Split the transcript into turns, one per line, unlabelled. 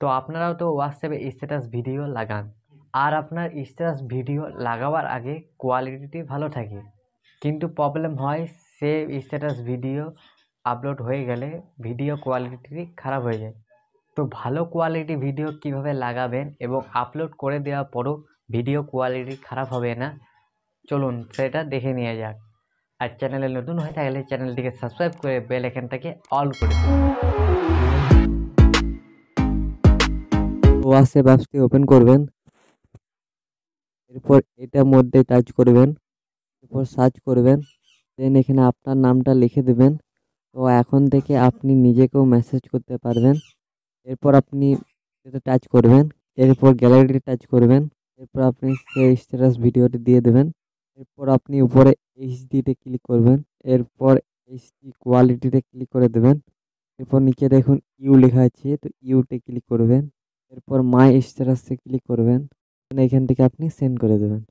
তো আপনারাও তো হোয়াটসঅ্যাপে স্ট্যাটাস ভিডিও লাগান, আর আপনার স্ট্যাটাস ভিডিও লাগাবার আগে কোয়ালিটি ভালো থাকে, কিন্তু প্রবলেম হয় সে স্ট্যাটাস ভিডিও আপলোড হয়ে গেলে ভিডিও কোয়ালিটি খারাপ হয়ে যায়। তো ভালো কোয়ালিটি ভিডিও কিভাবে লাগাবেন এবং আপলোড করে দেওয়ার পরও ভিডিও কোয়ালিটি খারাপ হবে না, চলুন সেটা দেখে নেওয়া যাক। আর চ্যানেলে নতুন হয়ে থাকলে চ্যানেলটিকে সাবস্ক্রাইব করে বেল আইকনটাকে অল করে দিন।
হোয়াটসঅ্যাপ অ্যাপসটি ওপেন করবেন, এরপর এটার মধ্যে টাচ করবেন, এরপর সার্চ করবেন, দেন এখানে আপনার নামটা লিখে দেবেন। তো এখন থেকে আপনি নিজেকেও মেসেজ করতে পারবেন। এরপর আপনি এটা টাচ করবেন, এরপর গ্যালারিতে টাচ করবেন, এরপর আপনি সেই স্ট্যাটাস ভিডিওটি দিয়ে দেবেন। এরপর আপনি উপরে এইচডিতে ক্লিক করবেন, এরপর এইচডি কোয়ালিটিতে ক্লিক করে দেবেন। এরপর নিচে দেখুন ইউ লেখা আছে, তো ইউতে ক্লিক করবেন, এরপর মাই স্ট্যাটাসে ক্লিক করবেন, এখান থেকে আপনি সেন্ড করে দেবেন।